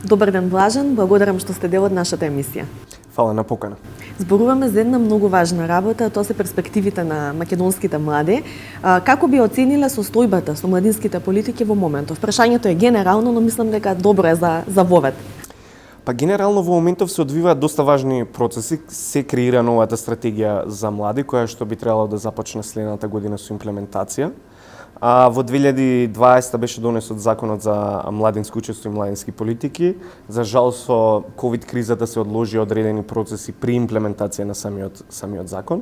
Добар ден, Блажен, благодарам што сте дел од нашата емисија. Фала на покана. Зборуваме за една многу важна работа, тоа се перспективите на македонските млади. Како би оцениле состојбата со младинските политики во моментов? Прашањето е генерално, но мислам дека добро е за вовед. Па генерално во моментов се одвиваат доста важни процеси. Се креира новата стратегија за млади, која што би требало да започне следната година со имплементација. Во 2020 беше донесот законот за младинско учество и младински политики. За жал со ковид кризата се одложи одредени процеси при имплементација на самиот закон.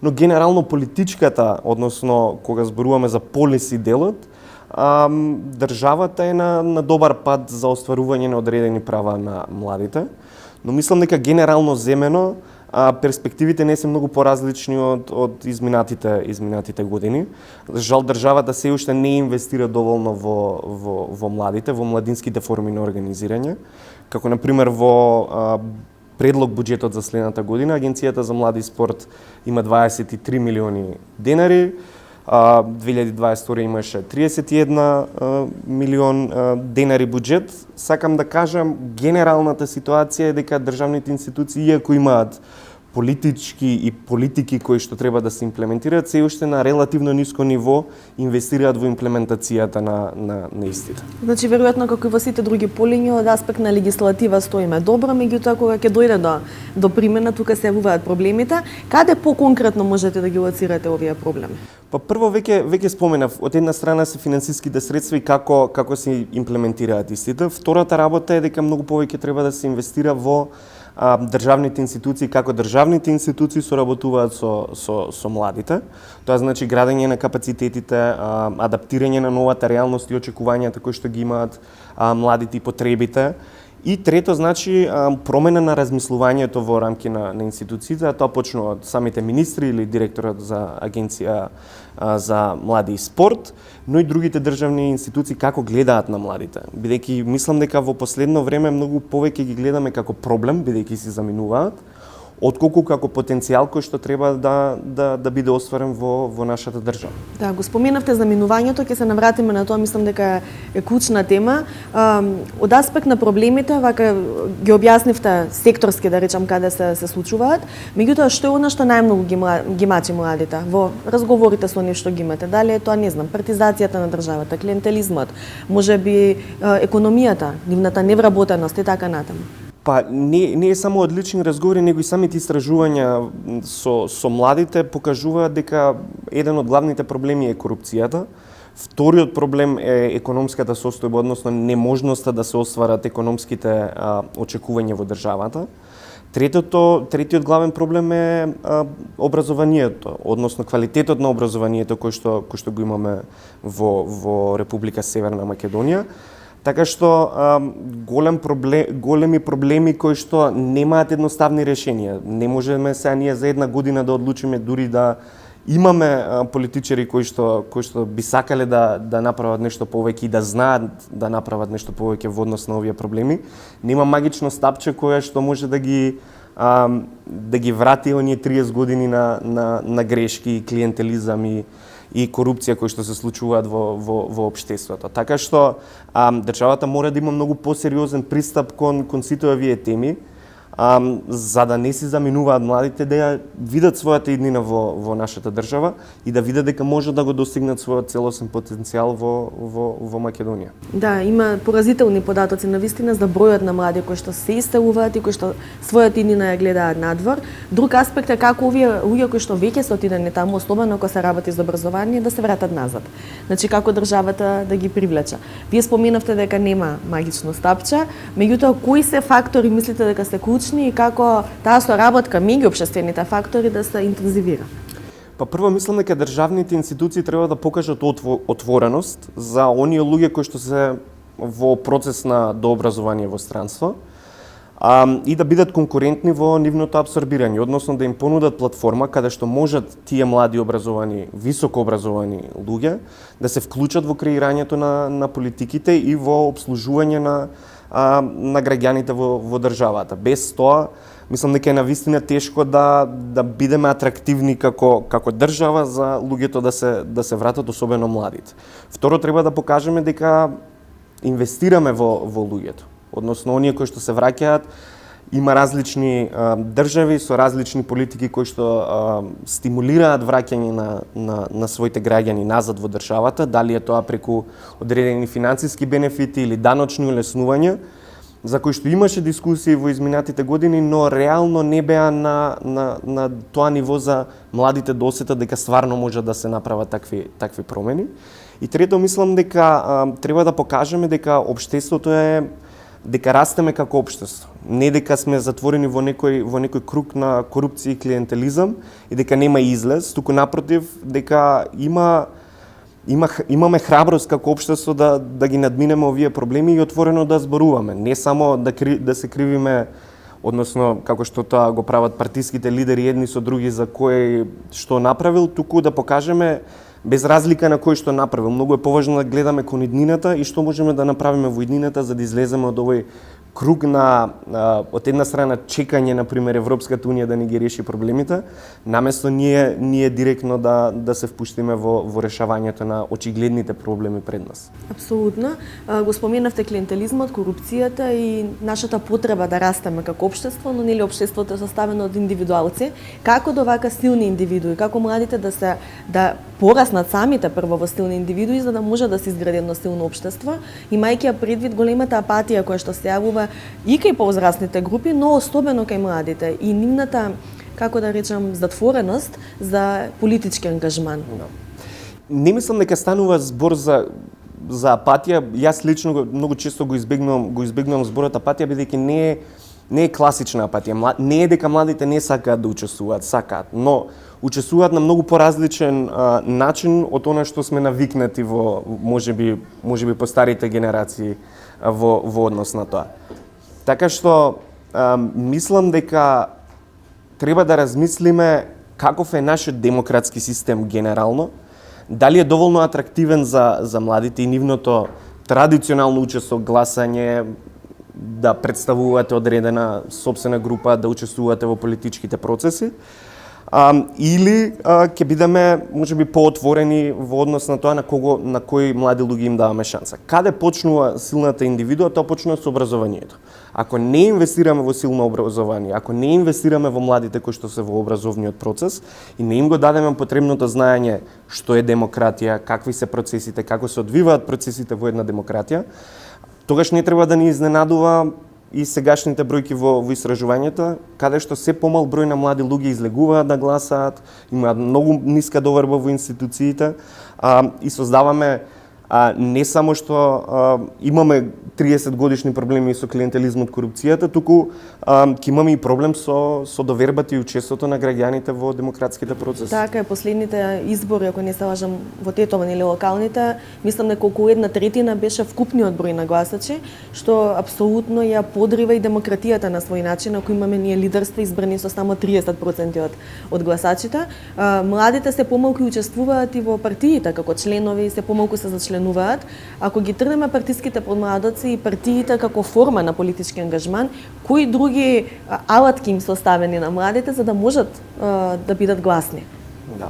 Но генерално политичката, односно кога зборуваме за полиси делот, државата е на добар пат за остварување на одредени права на младите. Но мислам дека генерално земено перспективите не се многу поразлични од изминатите години. За жал државата се уште не инвестира доволно во младите, во младинските форми на организирање. Како на пример во предлог буџетот за следната година, Агенцијата за млади и спорт има 23 милиони денари, 2022 имаше 31 милион денари буџет. Сакам да кажам, генералната ситуација е дека државните институции, иако имаат политички и политики кои што треба да се имплементираат, се уште на релативно ниско ниво инвестираат во имплементацијата на истите. Значи, веројатно, како и во сите други полиња, од аспект на легислатива стоиме добро, меѓутоа кога ќе дојде до примена, тука се јавуваат проблемите. Каде поконкретно можете да ги лоцирате овие проблеми? Па прво веќе споменав, од една страна се финансиските средства и како се имплементираат истите. Втората работа е дека многу повеќе треба да се инвестира во државните институции, како државните институции соработуваат со младите. Тоа значи градење на капацитетите, адаптирање на новата реалност и очекувањата кои што ги имаат младите и потребите. И трето, значи, промена на размислувањето во рамки на институциите, а тоа почнува од самите министри или директорот за Агенција за млади и спорт, но и другите државни институции како гледаат на младите. Бидејќи мислам дека во последно време многу повеќе ги гледаме како проблем, бидејќи се заминуваат, отколку како потенцијал кој што треба да биде остварен во нашата држава. Да, го споменавте заминувањето, ќе се навратиме на тоа, мислам дека е клучна тема. Од аспект на проблемите, вака ги објаснивте секторски, да речам, каде се случуваат, меѓутоа што е она што најмногу ги мачи младите во разговорите со нив што ги имате? Дали е тоа, не знам, партизацијата на државата, клиентелизмот, можеби економијата, нивната невработеност и така натаму? Па не е само одлични разговори, него и самите истражувања со младите покажуваат дека еден од главните проблеми е корупцијата. Вториот проблем е економската состојба, односно неможноста да се остварат економските очекувања во државата. Третиот главен проблем е образованието, односно квалитетот на образованието кој што го имаме во Република Северна Македонија. Така што големи проблеми кои што немаат едноставни решенија. Не можеме сега ние за една година да одлучиме, дури да имаме политичари кои што би сакале да направат нешто повеќе и да знаат да направат нешто повеќе во однос на овие проблеми. Нема магично стапче кое што може да ги врати оние 30 години на грешки, клиентелизам и корупција кои што се случуваат во општеството. Така што државата мора да има многу посериозен пристап кон сите овие теми, за да не се заминуваат младите да ја видат својата иднина во нашата држава и да видат дека може да го достигнат својот целосен потенцијал во Македонија. Да, има поразителни податоци навистина за бројот на млади кои што се иселуваат и кои што својата иднина ја гледаат надвор. Друг аспект е како овие луѓе кои што веќе се отидени таму, особено кога се работи за образование, да се вратат назад. Значи како државата да ги привлече. Вие споменавте дека нема магично стапче, меѓутоа кои се фактори мислите дека се клучни и како таа соработка меѓу општествените фактори да се интензивира? Па прво мислам дека државните институции треба да покажат отвореност за оние луѓе кои што се во процес на дообразование во странство и да бидат конкурентни во нивното апсорбирање, односно да им понудат платформа каде што можат тие млади образовани, високо образовани луѓе да се вклучат во креирањето на политиките и во обслужување на граѓаните во државата. Без тоа, мислам дека е навистина тешко да бидеме атрактивни како држава за луѓето да се вратат, особено младите. Второ, треба да покажеме дека инвестираме во луѓето. Односно, оние кои што се враќаат, има различни држави со различни политики кои што стимулираат враќање на своите граѓани назад во државата, дали е тоа преку одредени финансиски бенефити или даночни улеснувања, за кои што имаше дискусии во изминатите години, но реално не беа на тоа ниво за младите да осетат дека стварно може да се направат такви промени. И трето, мислам дека треба да покажеме дека општеството дека растеме како општество. Не дека сме затворени во некој круг на корупција и клиентелизам и дека нема излез, туку напротив дека имаме храброст како општество да ги надминеме овие проблеми и отворено да зборуваме. Не само да се кривиме, односно како што тоа го прават партиските лидери едни со други за кој што направил, туку да покажеме без разлика на кој што направил. Многу е поважно да гледаме кон иднината и што можеме да направиме во иднината за да излеземе од овој круг на од една страна чекање на пример Европската унија да ни ги реши проблемите, наместо ние директно да се впуштиме во решавањето на очигледните проблеми пред нас. Апсолутно. Го споменавте клиентелизмот, корупцијата и нашата потреба да растеме како општество, но нели општеството е составено од индивидуалци. Како до вака силни индивидуи, како младите да пораснат самите прво во силни индивидуи за да може да се изгради едно силно општество, имајќи ја предвид големата апатија која што се јавува и кај повозрасните групи, но особено кај младите и нивната, како да речам, затвореност за политички ангажман. Не мислам дека станува збор за апатија. Јас лично многу често го избегнувам зборот апатија, бидејќи не е класична апатија. Не е дека младите не сакаат да учествуваат, сакаат, но учествуваат на многу поразличен начин од она што сме навикнати во можеби по старите генерации во однос на тоа. Така што мислам дека треба да размислиме каков е нашиот демократски систем генерално, дали е доволно атрактивен за младите и нивното традиционално учество, гласање, да представувате одредена сопствена група, да учествувате во политичките процеси, или ќе бидеме можеби поотворени во однос на тоа на кои млади луѓе им даваме шанса. Каде почнува силната индивидуа, тоа почнува со образованието. Ако не инвестираме во силно образование, ако не инвестираме во младите кои што се во образовниот процес и не им го дадеме потребното знаење што е демократија, какви се процесите, како се одвиваат процесите во една демократија, тогаш не треба да ни изненадува и сегашните бројки во истражувањата, каде што се помал број на млади луѓе излегуваат да гласаат, имаат многу ниска доверба во институциите и создаваме не само што имаме 30 годишни проблеми со клиентелизмот, корупцијата, туку ќе имаме и проблем со довербата и учеството на граѓаните во демократските процеси. Така е, последните избори, ако не се лажам, во Тетово или локалните, мислам дека околу 1/3 беше вкупниот број на гласачи, што апсолутно ја подрива и демократијата на свој начин, ако имаме ние лидерство избрани со само 30% од гласачите. Младите се помалку учествуваат и во партиите како членови, се помалку се зачленуваат. Ако ги трнеме партиските подмладоци и партиите како форма на политички ангажман, кои други алатки им се оставени на младите за да можат да бидат гласни? Да.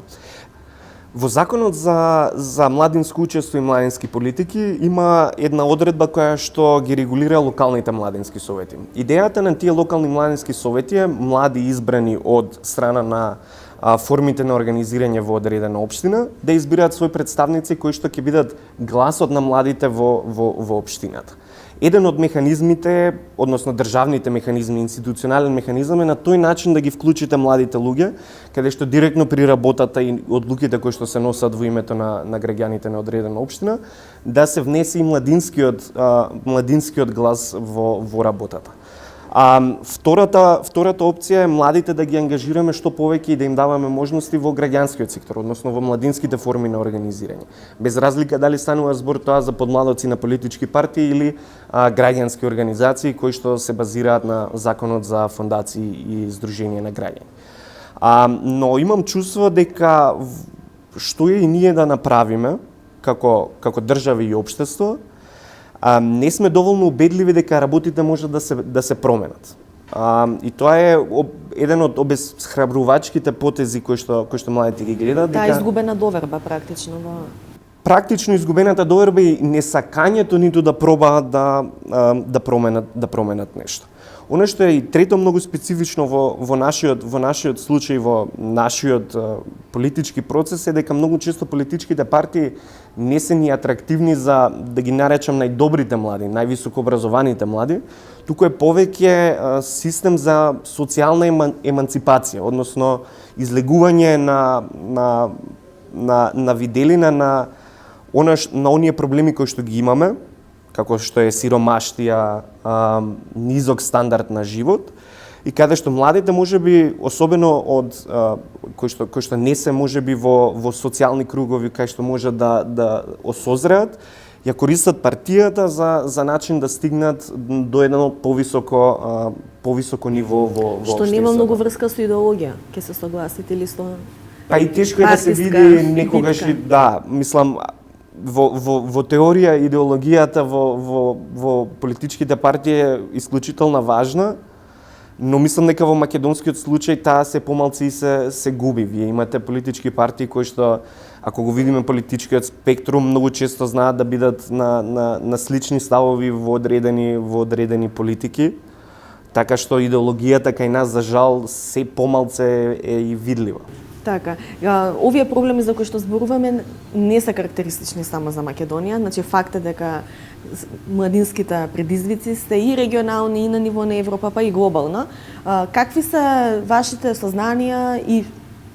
Во законот за младинско учество и младински политики има една одредба која што ги регулира локалните младински совети. Идејата на тие локални младински совети е млади избрани од страна на формите на организирање во одредена општина да избираат своји представници кои што ќе бидат гласот на младите во општината. Еден од механизмите, односно државните механизми, институционален механизам е на тој начин да ги вклучите младите луѓе, каде што директно при работата и одлуките кои што се носат во името на граѓаните на одредена општина, да се внесе и младинскиот глас во работата. Втората опција е младите да ги ангажираме што повеќе и да им даваме можности во граѓанскиот сектор, односно во младинските форми на организирање. Без разлика дали станува збор тоа за подмладоци на политички партии или граѓански организации кои што се базираат на законот за фондации и здруженија на граѓани. Но имам чувство дека што е и ние да направиме како држава и општество, не сме доволно убедливи дека работите може да се променат. И тоа е еден од обесхрабрувачките потези кои што младите ги гледаат. Таа изгубена доверба практично во практично изгубената доверба и несакањето ниту да пробаат да променат нешто. Оно што е и трето многу специфично во нашиот случај, во нашиот политички процес е дека многу често политичките партии не се ни атрактивни за, да ги наречам, најдобрите млади, највисоко образованите млади, туку е повеќе систем за социјална еманципација, односно излегување на виделина на оние проблеми кои што ги имаме, како што е сиромаштија, низок стандард на живот, и каде што младите можеби, особено од кои што не се можеби во социјални кругови, кај што може да осозреат, ја користат партијата за начин да стигнат до едно повисоко ниво во Што нема многу врска со идеологија, ќе се согласите ли со? Па и тешко е да се види некогаш, да, мислам, во теорија идеологијата во политичките партии е исклучително важна, но мислам дека во македонскиот случај таа се помалци и се губи. Вие имате политички партии кои што, ако го видиме политичкиот спектрум, многу често знаат да бидат на слични ставови во одредени политики, така што идеологијата кај нас за жал се помалце е и видлива. Така, овие проблеми за кои што зборуваме не се карактеристични само за Македонија, значи факт е дека младинските предизвици се и регионални, и на ниво на Европа, па и глобално. Какви се вашите сознанија и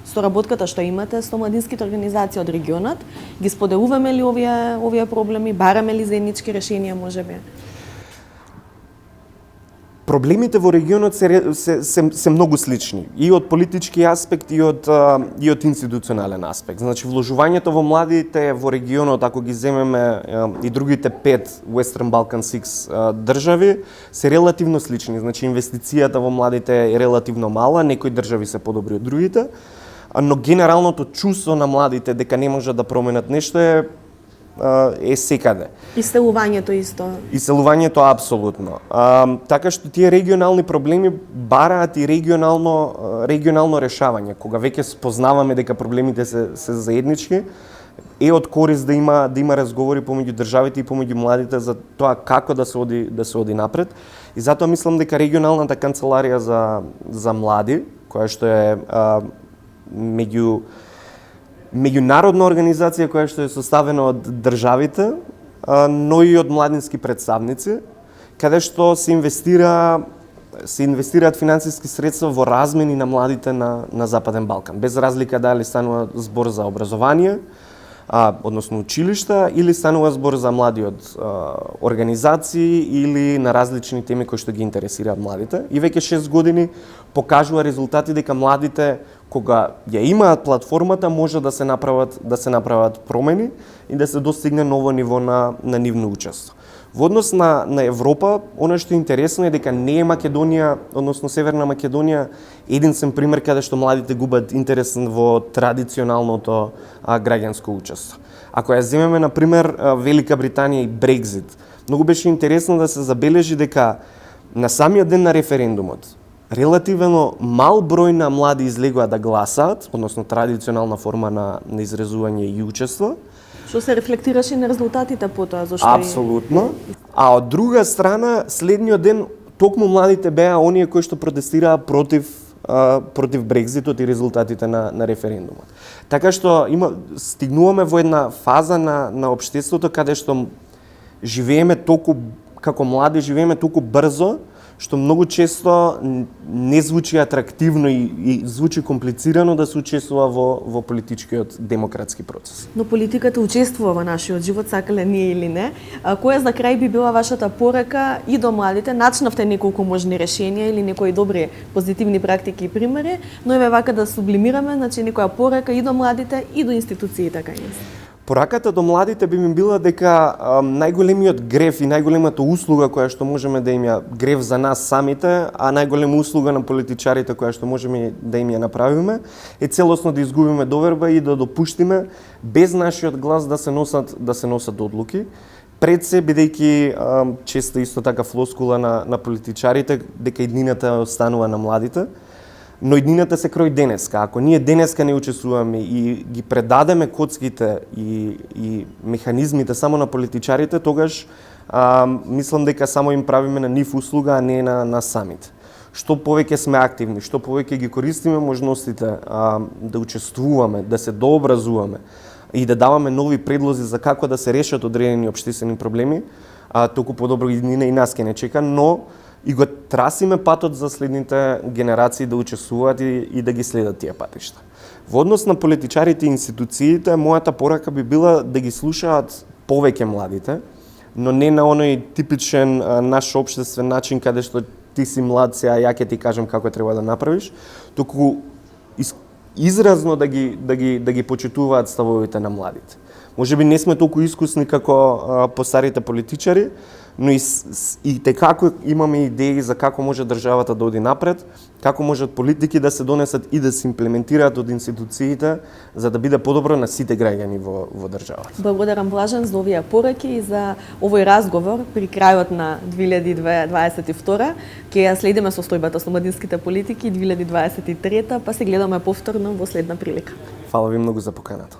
соработката што имате со младинските организации од регионот? Ги споделуваме ли овие проблеми, бараме ли заеднички решенија можеби? Проблемите во регионот се многу слични, и од политички аспект, и од институционален аспект. Значи, вложувањето во младите во регионот, ако ги земеме и другите 5 Western Balkan 6 држави, се релативно слични. Значи, инвестицијата во младите е релативно мала, некои држави се подобри од другите, но генералното чувство на младите дека не можат да променат нешто е секаде. Иселувањето исто. Иселувањето апсолутно. Така што тие регионални проблеми бараат и регионално решавање. Кога веќе спознаваме дека проблемите се заеднички, е од корист да има разговори помеѓу државите и помеѓу младите за тоа како да се оди напред. И затоа мислам дека регионалната канцеларија за млади, која што е меѓународна организација која што е составена од државите, но и од младински представници, каде што се инвестираат финансиски средства во размени на младите на Западен Балкан, без разлика дали станува збор за образование, односно училишта, или станува збор за млади од организации или на различни теми кои што ги интересираат младите. И веќе 6 години покажува резултати дека младите, кога ја имаат платформата, може да се направат промени и да се достигне ново ниво на нивно учество. Во однос на Европа, она што е интересно е дека не е Македонија, односно Северна Македонија, единствен пример каде што младите губат интерес во традиционалното граѓанско учество. Ако ја земеме на пример Велика Британија и Брекзит, многу беше интересно да се забележи дека на самиот ден на референдумот релативно мал број на млади излегува да гласаат, односно традиционална форма на изразување и учество. Што се рефлектираше на резултатите потоа, зашто апсолутно. А од друга страна, следниот ден токму младите беа оние кои што протестираа против Брекзитот и резултатите на референдумот. Така што стигнуваме во една фаза на општеството каде што живееме толку како млади, живееме толку брзо, што многу често не звучи атрактивно и звучи комплицирано да се учествува во политичкиот демократски процес. Но политиката учествува во нашиот живот, сакале ние или не. Која за крај би била вашата порека и до младите? Начнавте неколку можни решенија или некои добри позитивни практики и примери, но еве вака да сублимираме, значи некоја порека и до младите и до институциите кај нас. Пораката до младите би ми била дека најголемиот грев и најголемата услуга која што можеме да им ја грев за нас самите, а најголема услуга на политичарите која што можеме да им ја направиме, е целосно да изгубиме доверба и да допуштиме без нашиот глас да се носат одлуки. Пред се, бидејќи често исто така флоскула на политичарите дека иднината останува на младите. но иднината се крои денеска. Ако ние денеска не учествуваме и ги предадеме коцките и механизмите само на политичарите, тогаш мислам дека само им правиме на нив услуга, а не на самите. Што повеќе сме активни, што повеќе ги користиме можностите да учествуваме, да се дообразуваме и да даваме нови предлози за како да се решат одредени општествени проблеми, толку подобро иднина и нас ке не чека, но и го трасиме патот за следните генерации да учествуваат и да ги следат тие патишта. Во однос на политичарите и институциите, мојата порака би била да ги слушаат повеќе младите, но не на оној типичен наш општествен начин каде што ти си млад, сега ја ќе ти кажам како треба да направиш, туку изразно да ги почитуваат ставовите на младите. Можеби не сме толку искусни како постарите политичари, но и текако имаме идеи за како може државата да оди напред, како можат политики да се донесат и да се имплементираат од институциите за да биде подобро на сите граѓани во државата. Благодарам, Блажан, за овие пораки и за овој разговор при крајот на 2022. Ќе ја следиме состојбата со младинските политики 2023, па се гледаме повторно во следна прилика. Фала ви многу за поканата.